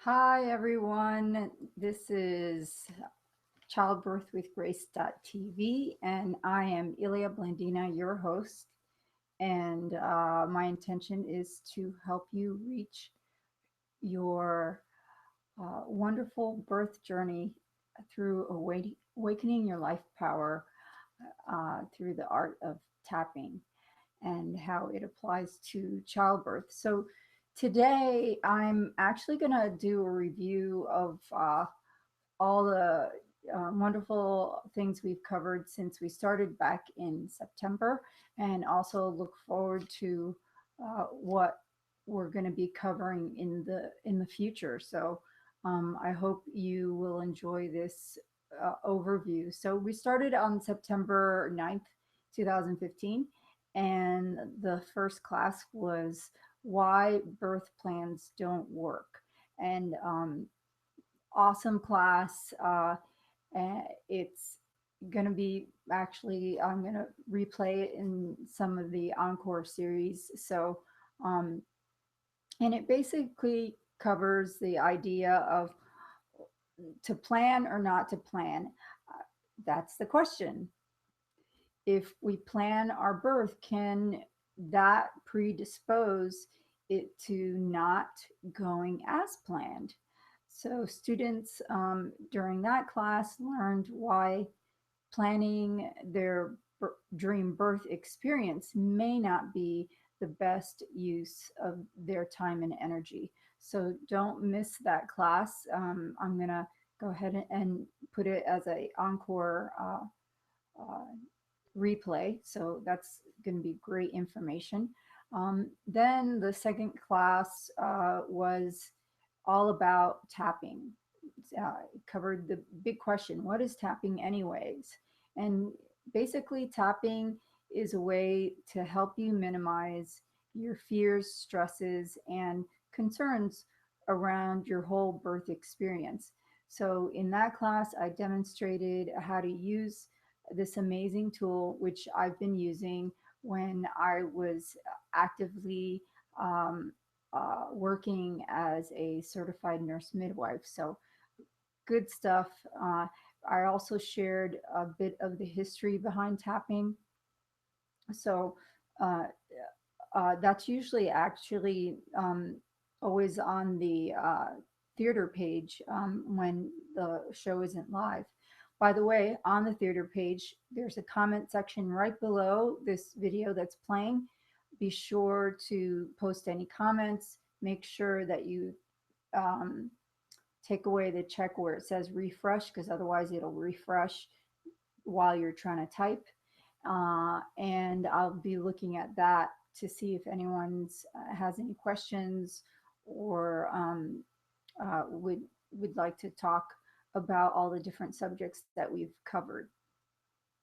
Hi, everyone. This is childbirthwithgrace.tv, and I am Ilia Blandina, your host. And my intention is to help you reach your wonderful birth journey through awakening your life power through the art of tapping and how it applies to childbirth. So, today I'm actually going to do a review of all the wonderful things we've covered since we started back in September, and also look forward to what we're going to be covering in the future. So I hope you will enjoy this overview. So we started on September 9th, 2015, and the first class was why birth plans don't work. And awesome class. It's going to be actually, I'm going to replay it in some of the Encore series. So, um, and it basically covers the idea of to plan or not to plan. That's the question. If we plan our birth, can that predispose it to not going as planned? So, students during that class learned why planning their dream birth experience may not be the best use of their time and energy. So, don't miss that class. I'm going to go ahead and put it as a encore uh, replay. So that's going to be great information. Then the second class was all about tapping. Covered the big question, what is tapping anyways? And basically tapping is a way to help you minimize your fears, stresses, and concerns around your whole birth experience. So in that class, I demonstrated how to use this amazing tool, which I've been using when I was actively working as a certified nurse midwife. So, good stuff. I also shared a bit of the history behind tapping. So, uh, that's usually actually always on the theater page when the show isn't live. By the way, on the theater page, there's a comment section right below this video that's playing. Be sure to post any comments. Make sure that you um, take away the check where it says refresh, because otherwise it'll refresh while you're trying to type. And I'll be looking at that to see if anyone's has any questions or would like to talk about all the different subjects that we've covered.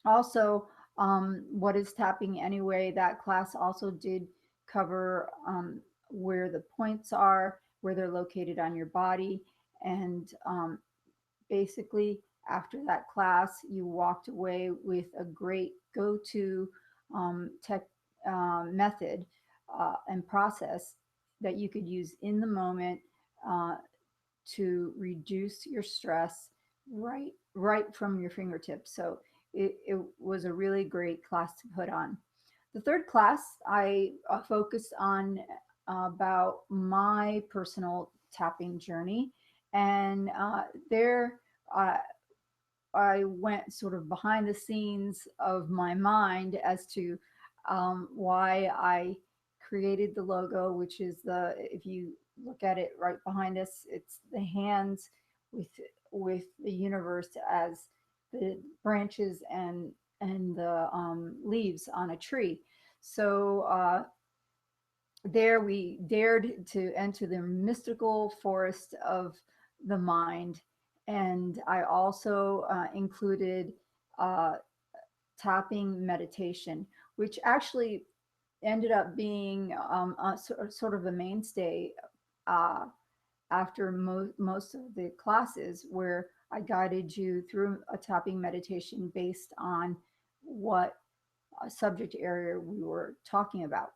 Also, what is tapping anyway? That class also did cover where the points are, where they're located on your body, and basically after that class you walked away with a great go-to tech method and process that you could use in the moment uh, to reduce your stress right from your fingertips. So it was a really great class to put on. The third class I focused on about my personal tapping journey, and there uh, I went sort of behind the scenes of my mind as to why I created the logo, which is the, if you look at it right behind us, it's the hands with the universe as the branches and the leaves on a tree. So there we dared to enter the mystical forest of the mind. And I also included uh, tapping meditation, which actually ended up being sort of a mainstay uh, after most of the classes, where I guided you through a tapping meditation based on what subject area we were talking about.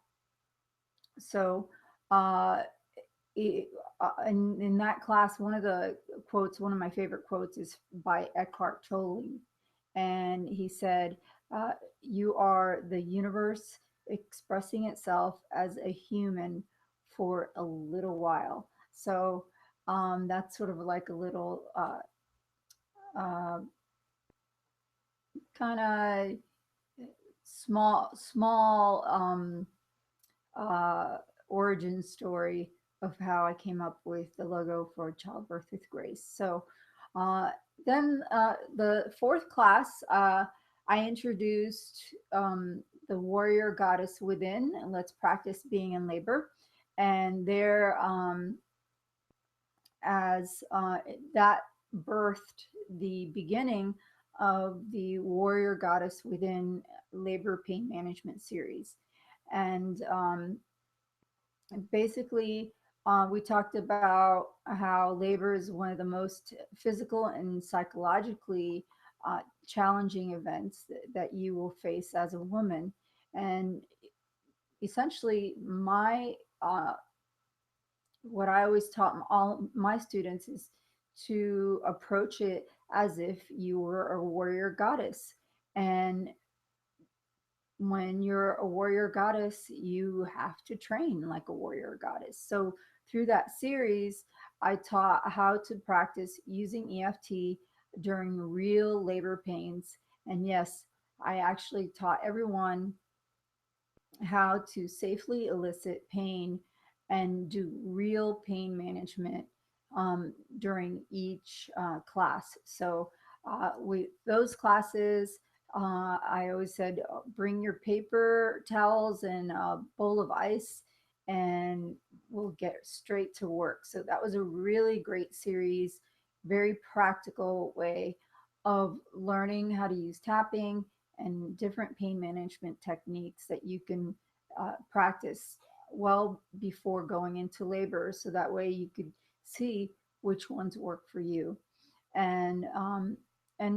So, uh, in that class, one of the quotes, one of my favorite quotes, is by Eckhart Tolle, and he said, uh, "You are the universe expressing itself as a human for a little while." So that's sort of like a little uh, kind of small uh, origin story of how I came up with the logo for Childbirth with Grace. So uh, then the fourth class, I introduced the warrior goddess within, and let's practice being in labor. And there, as that birthed the beginning of the warrior goddess within labor pain management series. And basically, we talked about how labor is one of the most physical and psychologically challenging events that you will face as a woman. And essentially, my what I always taught all my students is to approach it as if you were a warrior goddess. And when you're a warrior goddess, you have to train like a warrior goddess. So through that series, I taught how to practice using EFT during real labor pains. And yes, I actually taught everyone how to safely elicit pain and do real pain management during each class. So we those classes, I always said, bring your paper towels and a bowl of ice, and we'll get straight to work. So that was a really great series, very practical way of learning how to use tapping and different pain management techniques that you can practice well before going into labor, so that way you could see which ones work for you. And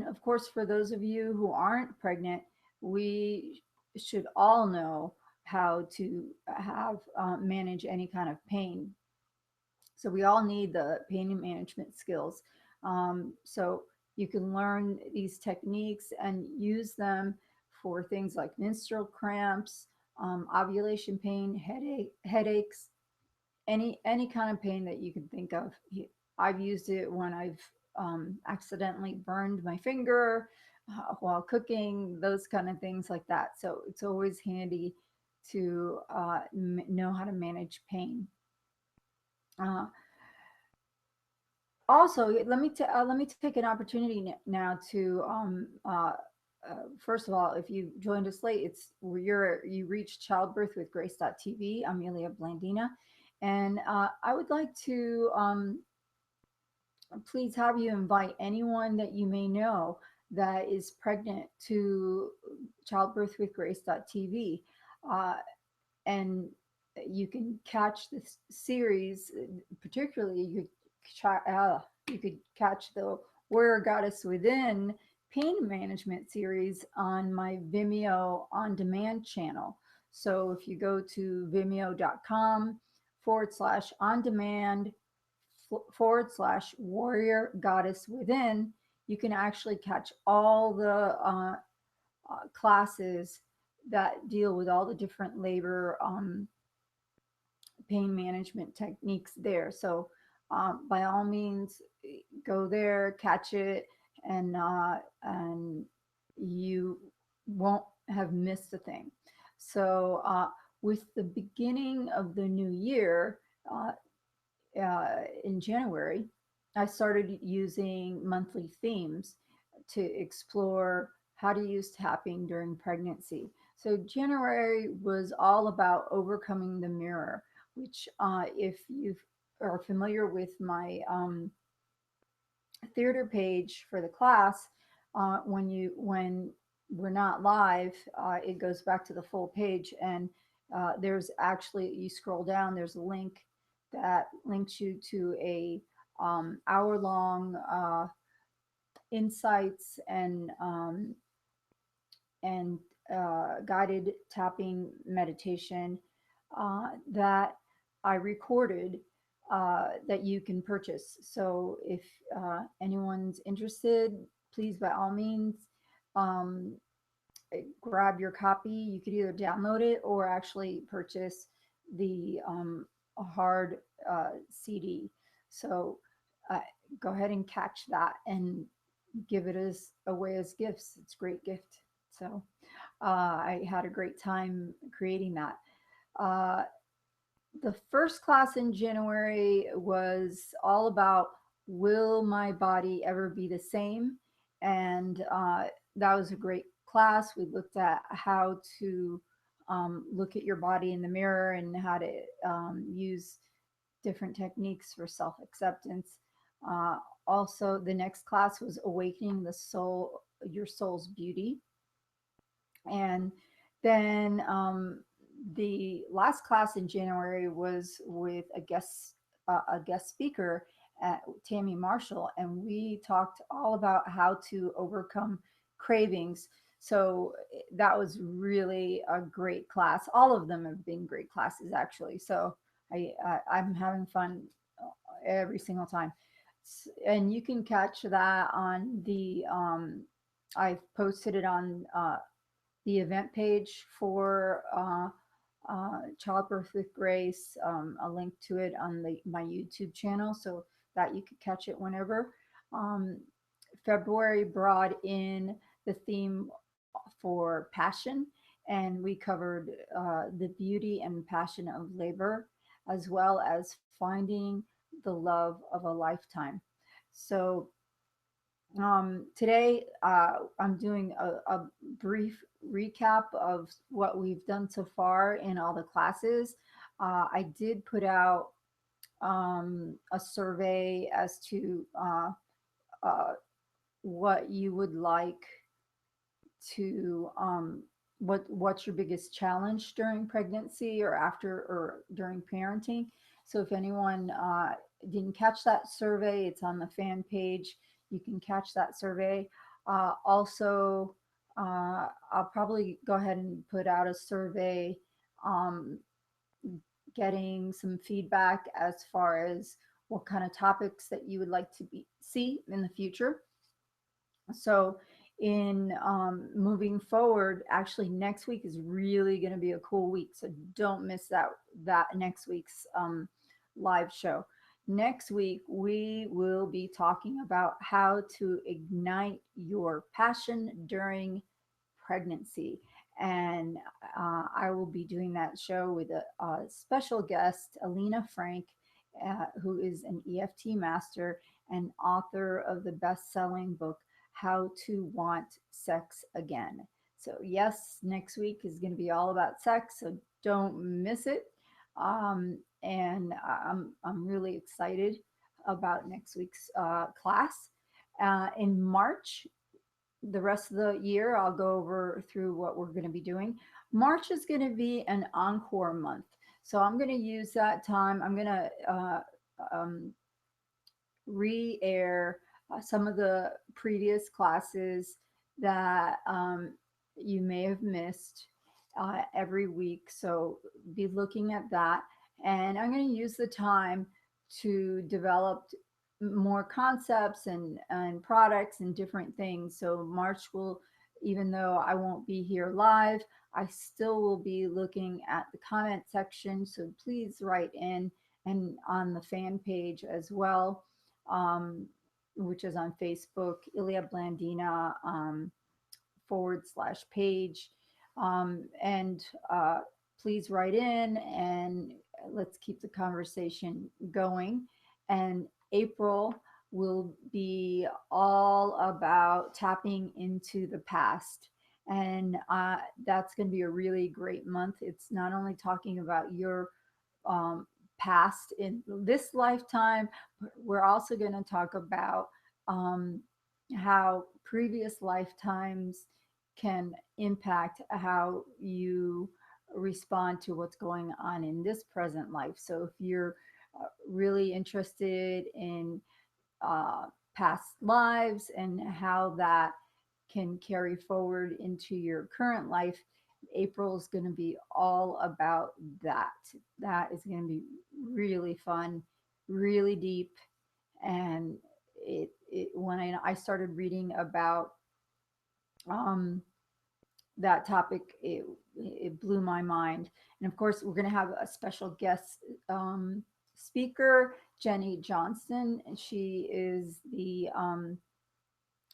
of course, for those of you who aren't pregnant, we should all know how to have manage any kind of pain. So we all need the pain management skills. So you can learn these techniques and use them for things like menstrual cramps, ovulation pain, headaches, any kind of pain that you can think of. I've used it when I've accidentally burned my finger while cooking, those kind of things like that. So it's always handy to know how to manage pain. Uh, Also, let me take an opportunity now to first of all, if you joined us late, it's you reached Childbirth with Grace.tv. I'm Amelia Blandina, and I would like to please have you invite anyone that you may know that is pregnant to Childbirth with Grace.tv. Uh, and you can catch this series, particularly you could catch the Warrior Goddess Within pain management series on my Vimeo on demand channel. So if you go to vimeo.com/on demand /warrior goddess within, you can actually catch all the classes that deal with all the different labor pain management techniques there. So by all means, go there, catch it, and you won't have missed a thing. So with the beginning of the new year, in January, I started using monthly themes to explore how to use tapping during pregnancy. So January was all about overcoming the mirror, which, if you are familiar with my theater page for the class, when we're not live, it goes back to the full page, and there's actually, you scroll down, there's a link that links you to a hour long insights and guided tapping meditation that I recorded that you can purchase. So if anyone's interested, please by all means um, grab your copy. You could either download it or actually purchase the hard CD. So uh, go ahead and catch that and give it as away as gifts. It's a great gift. So I had a great time creating that. Uh, the first class in January was all about will my body ever be the same? And that was a great class. We looked at how to look at your body in the mirror and how to use different techniques for self acceptance. Uh, Also, the next class was awakening the soul, your soul's beauty. And then the last class in January was with a guest speaker, Tammy Marshall, and we talked all about how to overcome cravings. So that was really a great class. All of them have been great classes, actually. So I'm having fun every single time. And you can catch that on the I've posted it on the event page for Childbirth with Grace, a link to it on my YouTube channel so that you could catch it whenever. Um, February brought in the theme for passion, and we covered the beauty and passion of labor, as well as finding the love of a lifetime. So today, I'm doing a brief recap of what we've done so far in all the classes. I did put out a survey as to uh, what you would like to what's your biggest challenge during pregnancy or after or during parenting. So if anyone didn't catch that survey, it's on the fan page. You can catch that survey. Also, I'll probably go ahead and put out a survey, um, getting some feedback as far as what kind of topics that you would like to see in the future. So in moving forward, actually next week is really going to be a cool week. So don't miss that next week's live show. Next week we will be talking about how to ignite your passion during pregnancy. And I will be doing that show with a special guest, Alina Frank, who is an EFT master and author of the best selling book, How to Want Sex Again. So, yes, next week is going to be all about sex, so don't miss it. And I'm really excited about next week's class. In March, the rest of the year, I'll go over through what we're going to be doing. March is going to be an encore month. So I'm going to use that time. I'm going to um, re air some of the previous classes that you may have missed every week. So be looking at that. And I'm going to use the time to develop more concepts and products and different things. So March will, even though I won't be here live, I still will be looking at the comment section. So please write in and on the fan page as well, um, which is on Facebook, Ilia Blandina /page. And please write in and let's keep the conversation going. And April will be all about tapping into the past. And that's going to be a really great month. It's not only talking about your um, past in this lifetime, but we're also going to talk about um, how previous lifetimes can impact how you respond to what's going on in this present life. So if you're really interested in uh, past lives and how that can carry forward into your current life, April is going to be all about that. That is going to be really fun. really deep. And when I started reading about um, that topic, it blew my mind. And of course, we're going to have a special guest speaker, Jenny Johnston. And she is the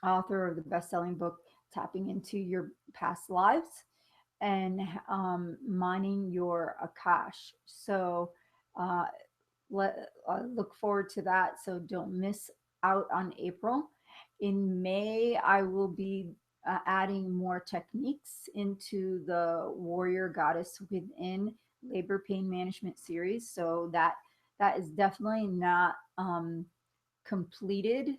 author of the best-selling book Tapping into Your Past Lives and Mining Your Akash. So uh, look forward to that. So don't miss out on April. In May, I will be adding more techniques into the Warrior Goddess Within labor pain management series. So that is definitely not completed.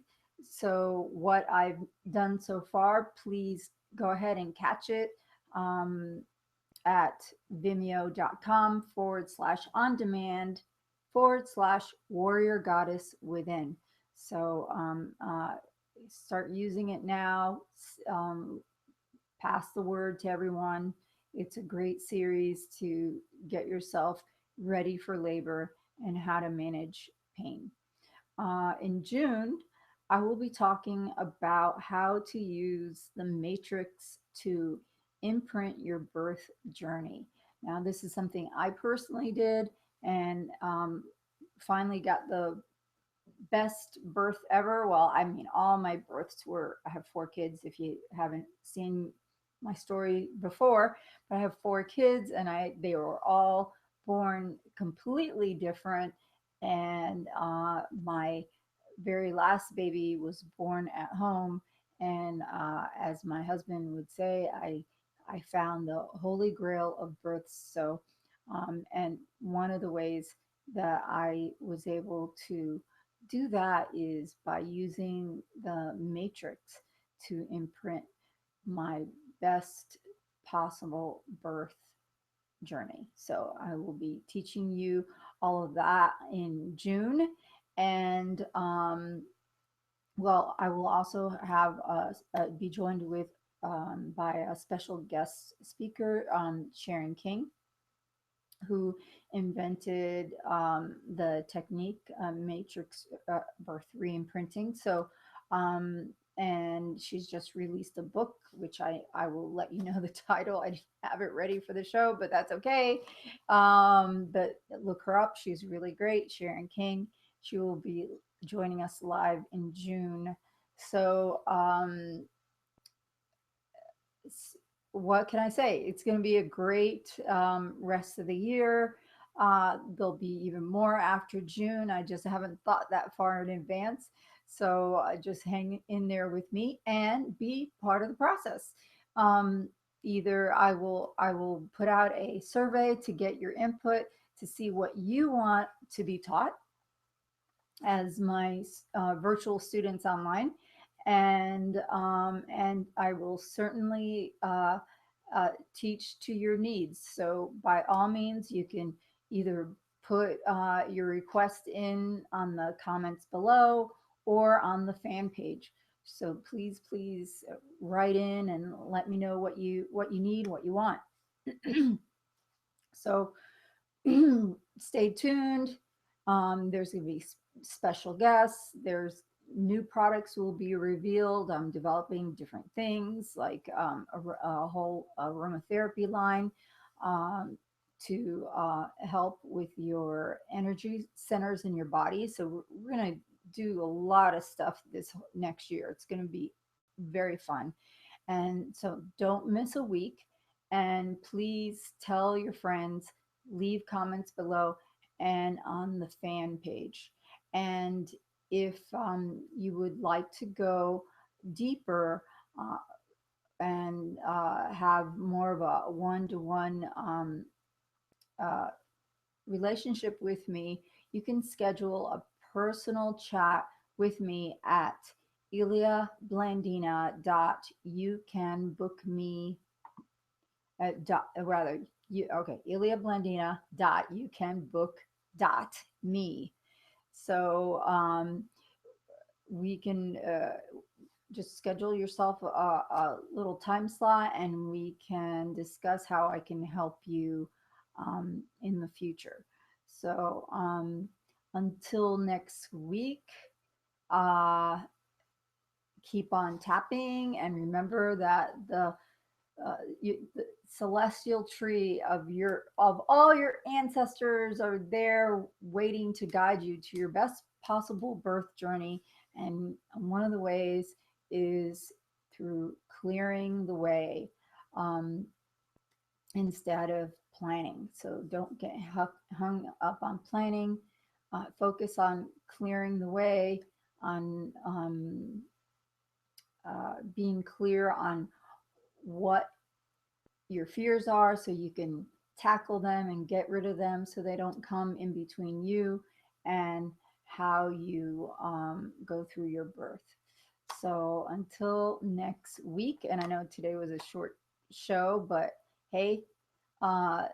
So what I've done so far, please go ahead and catch it. At vimeo.com/on-demand/warrior goddess within. So start using it now. Pass the word to everyone. It's a great series to get yourself ready for labor and how to manage pain. In June, I will be talking about how to use the matrix to imprint your birth journey. Now, this is something I personally did and finally got the best birth ever. Well, I mean, all my births were, I have four kids. If you haven't seen my story before, but I have four kids and they were all born completely different. And my very last baby was born at home. And as my husband would say, I found the holy grail of births. So, and one of the ways that I was able to do that is by using the matrix to imprint my best possible birth journey. So I will be teaching you all of that in June. And well, I will also have be joined with by a special guest speaker, Sharon King, who invented the technique matrix birth re-imprinting. So, and she's just released a book, which I will let you know the title. I didn't have it ready for the show, but that's okay. But look her up. She's really great. Sharon King. She will be joining us live in June. So, what can I say? It's going to be a great rest of the year. There'll be even more after June. I just haven't thought that far in advance. So just hang in there with me and be part of the process. Um, Either I will put out a survey to get your input to see what you want to be taught as my virtual students online, and I will certainly teach to your needs. So by all means, you can either put your request in on the comments below or on the fan page. So please write in and let me know what you need, what you want. So stay tuned. There's going to be special guests. There's new products will be revealed. I'm developing different things like a whole aromatherapy line um, to help with your energy centers in your body. So we're going to do a lot of stuff this next year. It's going to be very fun. And so don't miss a week. And please tell your friends, leave comments below and on the fan page. And if you would like to go deeper uh, and have more of a one-to-one uh, relationship with me, you can schedule a personal chat with me at iliablandina.youcanbookme rather you okay iliablandina.youcanbook.me. So we can just schedule yourself a little time slot and we can discuss how I can help you in the future. So until next week, uh, keep on tapping and remember that the celestial tree of all your ancestors are there waiting to guide you to your best possible birth journey. And one of the ways is through clearing the way, um, instead of planning. So don't get hung up on planning. Focus on clearing the way, on being clear on what your fears are so you can tackle them and get rid of them so they don't come in between you and how you go through your birth. So until next week, and I know today was a short show, but hey, uh,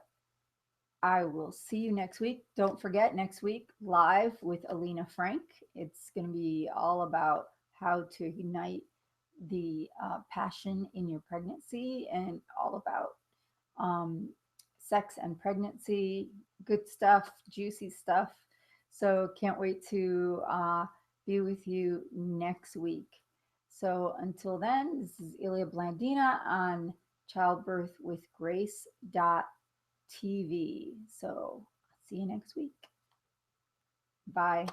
I will see you next week. Don't forget, next week, live with Alina Frank. It's going to be all about how to ignite the passion in your pregnancy and all about um, sex and pregnancy, good stuff, juicy stuff. So can't wait to be with you next week. So until then, this is Ilya Blandina on childbirthwithgrace.tv. So see you next week. Bye.